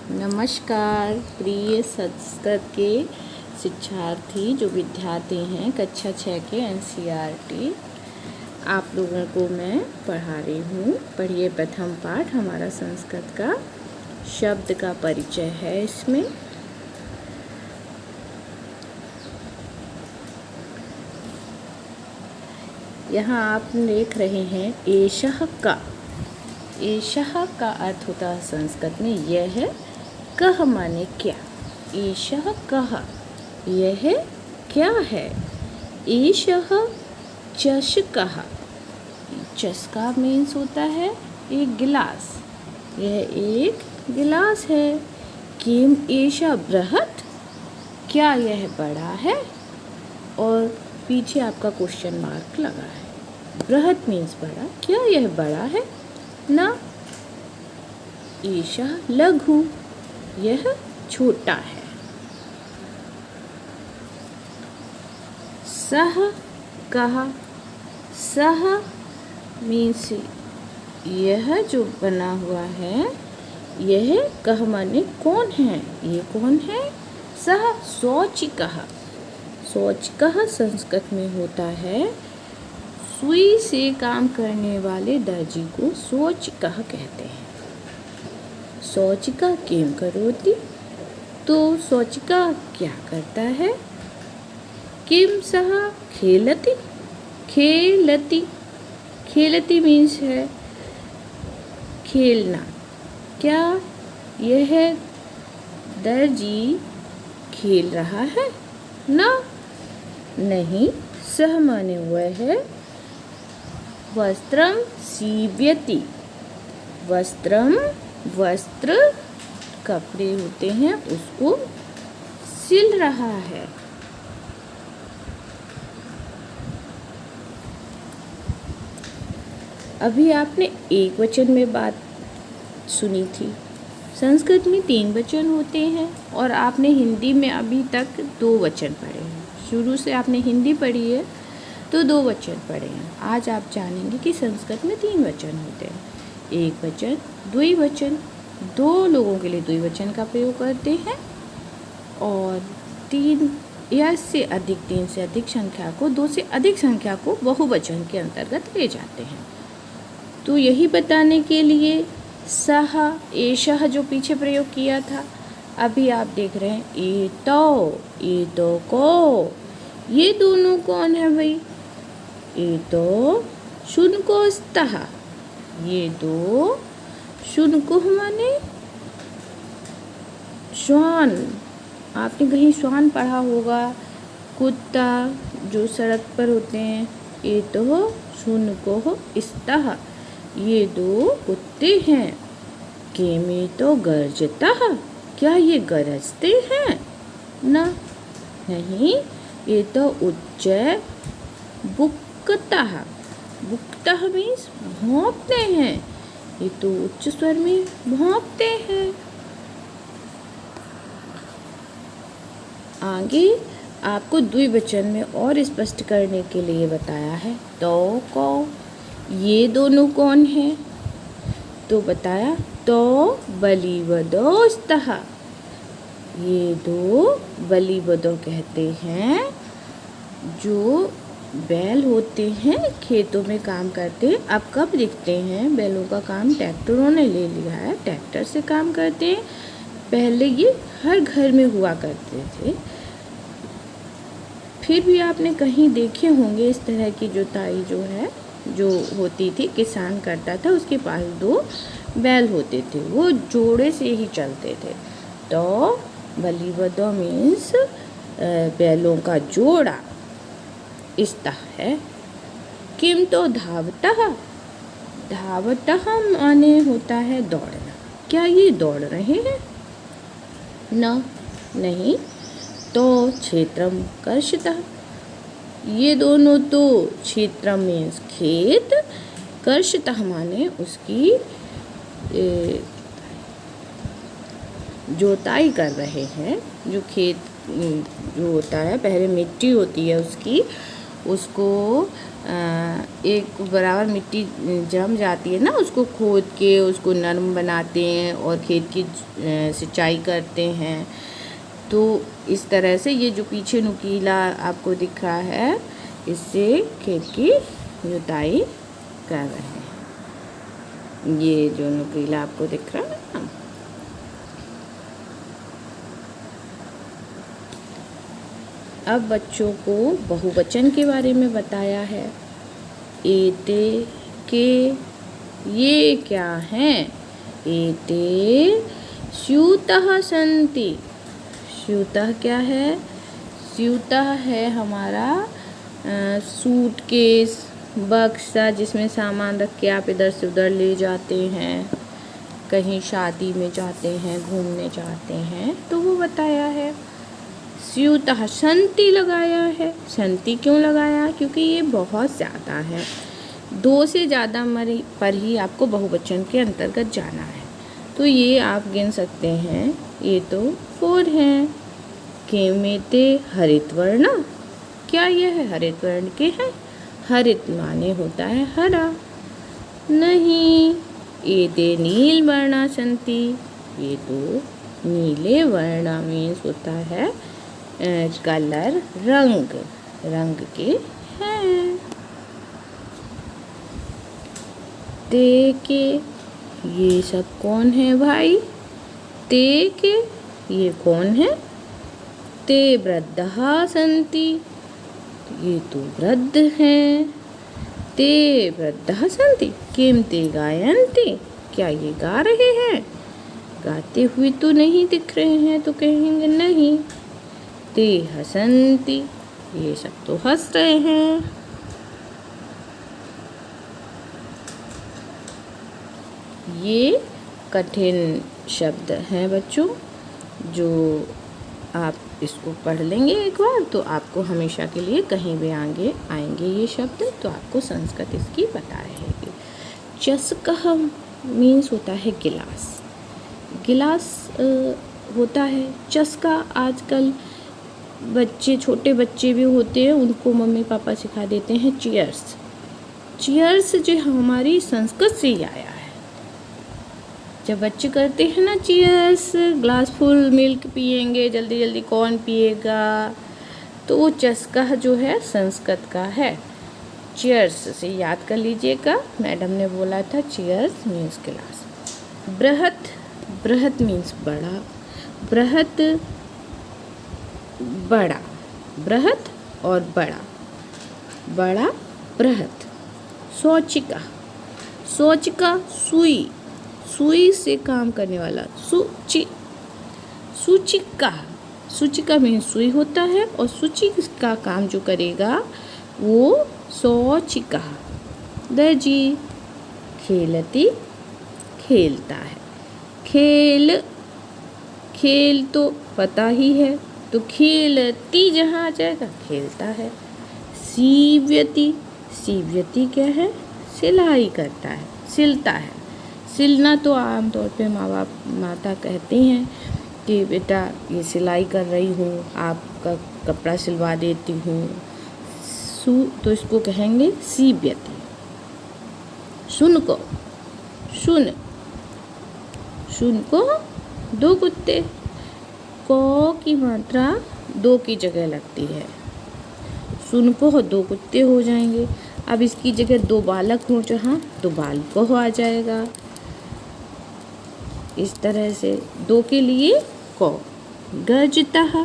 नमस्कार प्रिय संस्कृत के शिक्षार्थी जो विद्यार्थी हैं कक्षा 6 के एनसीईआरटी आप लोगों को मैं पढ़ा रही हूँ। पढ़िए प्रथम पाठ हमारा संस्कृत का शब्द का परिचय है। इसमें यहाँ आप देख रहे हैं एषः का। एषः का अर्थ होता है संस्कृत में यह है। कह माने क्या। एषः कह यह क्या है। एषः चषकः चषका मीन्स होता है एक गिलास। यह एक गिलास है। किम एषः बृहत् क्या यह बड़ा है। और पीछे आपका क्वेश्चन मार्क लगा है। बृहत् मीन्स बड़ा। क्या यह बड़ा है ना। एषः लघु यह छोटा है। सः कः सः मीन्स यह जो बना हुआ है यह कह माने कौन है। ये कौन है। सः शौचिकः शौचिकः संस्कृत में होता है सुई से काम करने वाले दर्जी को शौचिकः कहते हैं। शौचिका किम करोति तो शौचिका क्या करता है। किम सः खेलति खेलति खेलति मीन्स है खेलना। क्या यह दर्जी खेल रहा है ना। नहीं। सः माने हुआ है वस्त्रम सीव्यति। वस्त्रम वस्त्र कपड़े होते हैं उसको सिल रहा है। अभी आपने एक वचन में बात सुनी थी। संस्कृत में 3 वचन होते हैं और आपने हिंदी में अभी तक 2 वचन पढ़े हैं। शुरू से आपने हिंदी पढ़ी है तो 2 वचन पढ़े हैं। आज आप जानेंगे कि संस्कृत में 3 वचन होते हैं। एक वचन द्विवचन 2 लोगों के लिए द्विवचन का प्रयोग करते हैं और 3 या इससे अधिक 3 से अधिक संख्या को 2 से अधिक संख्या को बहुवचन के अंतर्गत ले जाते हैं। तो यही बताने के लिए सः एषः जो पीछे प्रयोग किया था अभी आप देख रहे हैं एतो को। ये दोनों कौन है भाई। एतो शुनकोस्तः ये 2 शुनको माने श्वान। आपने कहीं श्वान पढ़ा होगा कुत्ता जो सड़क पर होते हैं। ये तो शुनको स्तः ये 2 कुत्ते हैं। केमे तो गर्जतः क्या ये गरजते हैं ना। नहीं। ये तो उच्च बुक्तः बुक्तः मीन्स भौंकते हैं। ये तो उच्च स्वर में भौंकते हैं। आगे आपको द्विवचन में और स्पष्ट करने के लिए बताया है तो को। ये दोनों कौन हैं तो बताया तो बलिवदोस्तः ये 2 बलिवदो कहते हैं जो बैल होते हैं खेतों में काम करते हैं। अब कब दिखते हैं बैलों का काम ट्रैक्टरों ने ले लिया है। ट्रैक्टर से काम करते हैं। पहले ये हर घर में हुआ करते थे। फिर भी आपने कहीं देखे होंगे इस तरह की जुताई जो होती थी। किसान करता था उसके पास 2 बैल होते थे वो जोड़े से ही चलते थे। तो बलिवदो मीन्स बैलों का जोड़ा स्तः है। किम तो धावतः धावतः माने होता है दौड़ना। क्या ये दौड़ रहे हैं ना। नहीं। तो क्षेत्रम कर्षतः ये दोनों तो क्षेत्रम मीन्स खेत कर्षतः माने उसकी जोताई कर रहे हैं। जो खेत जो होता है पहले मिट्टी होती है उसकी उसको एक बराबर मिट्टी जम जाती है ना, उसको खोद के उसको नरम बनाते हैं और खेत की सिंचाई करते हैं। तो इस तरह से ये जो पीछे नुकीला आपको दिख रहा है, इससे खेत की जुताई कर रहे हैं। ये जो नुकीला आपको दिख रहा है ना, अब बच्चों को बहुवचन के बारे में बताया है। एते के ये क्या हैं? एते स्यूतः सन्ति। स्यूतः क्या है? स्यूतः है हमारा सूटकेस, बक्सा जिसमें सामान रख के आप इधर से उधर ले जाते हैं, कहीं शादी में जाते हैं, घूमने जाते हैं, तो वो बताया है। स्यूतः सन्ति लगाया है। सन्ति क्यों लगाया? क्योंकि ये बहुत ज़्यादा है, 2 से ज़्यादा पर ही आपको बहुवचन के अंतर्गत जाना है। तो ये आप गिन सकते हैं, ये तो 4 हैं। केमेते हरित वर्ण, क्या यह है हरित वर्ण के हैं? हरित माने होता है हरा। नहीं। एते नील वर्णा सन्ति, ये तो नीले वर्ण मीन्स होता है कलर, रंग के हैं। ते के ये सब कौन है भाई? ते के ये कौन है? ते वृद्धः सन्ति, ये तो वृद्ध हैं। ते वृद्धः सन्ति किम ते गायन्ति, क्या ये गा रहे हैं? गाते हुए तो नहीं दिख रहे हैं, तो कहेंगे नहीं। ते हसन्ति, ये सब तो हंस रहे हैं। ये कठिन शब्द हैं बच्चों, जो आप इसको पढ़ लेंगे एक बार तो आपको हमेशा के लिए कहीं भी आगे आएंगे ये शब्द, तो आपको संस्कृत इसकी पता रहेगी। चस्कः मीन्स होता है गिलास। गिलास होता है। चस्का आजकल बच्चे, छोटे बच्चे भी होते हैं, उनको मम्मी पापा सिखा देते हैं चीयर्स। चीयर्स जो हमारी संस्कृत से ही आया है। जब बच्चे करते हैं ना चीयर्स, ग्लास फुल मिल्क पिएंगे, जल्दी जल्दी कौन पिएगा, तो वो चस्का जो है संस्कृत का है। चीयर्स से याद कर लीजिएगा, मैडम ने बोला था चीयर्स मीन्स गिलास। बृहत, बृहत मीन्स बड़ा, बृहत बड़ा, बृहत और बड़ा, बड़ा बृहत। शौचिका, शौचिका सुई, सुई से काम करने वाला, सूचिका, सूचिका में सुई होता है और सूची का काम जो करेगा वो शौचिका। दर्जी, खेलती खेलता है। खेल, खेल तो पता ही है, तो खेलती जहाँ आ जाएगा खेलता है। सीव्यति, सीव्यति क्या है? सिलाई करता है, सिलता है। सिलना तो आमतौर पे माँ बाप माता कहती हैं कि बेटा ये सिलाई कर रही हूँ, आपका कपड़ा सिलवा देती हूँ। तो इसको कहेंगे सीव्यति। सुन को, सुन, सुन को 2 कुत्ते, को की मात्रा 2 की जगह लगती है। सुन को 2 कुत्ते हो जाएंगे। अब इसकी जगह 2 बालक हो जहाँ, तो बालको आ जाएगा। इस तरह से 2 के लिए को। गर्जतः,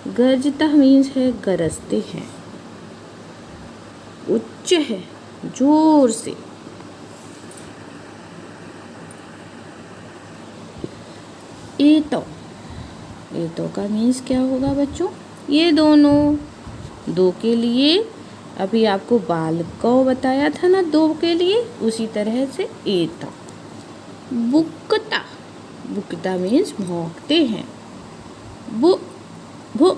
गर्जतः मीन्स है गरजते हैं, उच्च है जोर से। एतो, एतो का मीन्स क्या होगा बच्चों? ये दोनों। 2 के लिए अभी आपको बालको बताया था ना 2 के लिए, उसी तरह से एतो। बुकता, बुकता मीन्स भौंकते हैं। बु भु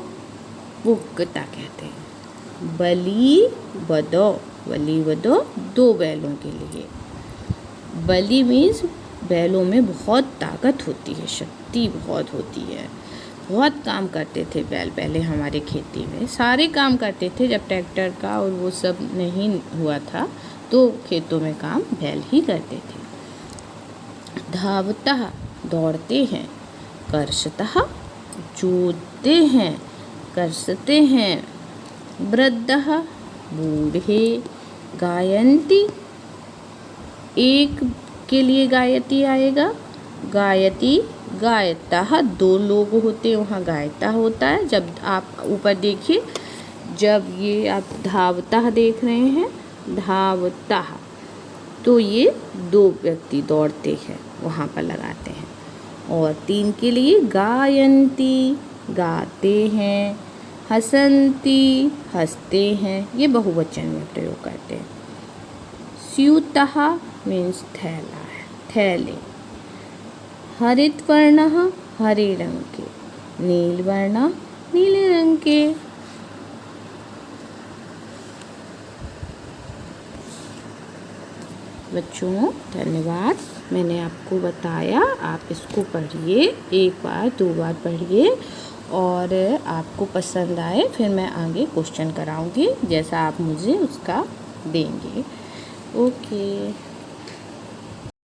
बुकता कहते हैं। बलि वदो, बलि वदो 2 बैलों के लिए। बलि मीन्स बैलों में बहुत ताकत होती है, शक्ति बहुत होती है, बहुत काम करते थे बैल पहले हमारे खेती में, सारे काम करते थे। जब ट्रैक्टर का और वो सब नहीं हुआ था तो खेतों में काम बैल ही करते थे। धावतः दौड़ते हैं, कर्षतः जोतते हैं, कर्षते हैं, वृद्धः बूढ़े, गायन्ति एक के लिए गायती आएगा, गायती गायतः दो लोग होते हैं, वहाँ गायता होता है। जब आप ऊपर देखिए, जब ये आप धावतः देख रहे हैं, धावतः, तो ये दो व्यक्ति दौड़ते हैं, वहाँ पर लगाते हैं। और 3 के लिए गायन्ति गाते हैं, हसन्ति हंसते हैं, ये बहुवचन में प्रयोग करते हैं। स्यूतः मीन्स थैला है, थैले। हरितवर्णः हरे रंग के, नीलवर्णः नीले रंग के। बच्चों धन्यवाद, मैंने आपको बताया, आप इसको पढ़िए, 1 बार 2 बार पढ़िए और आपको पसंद आए फिर मैं आगे क्वेश्चन कराऊंगी, जैसा आप मुझे उसका देंगे। ओके।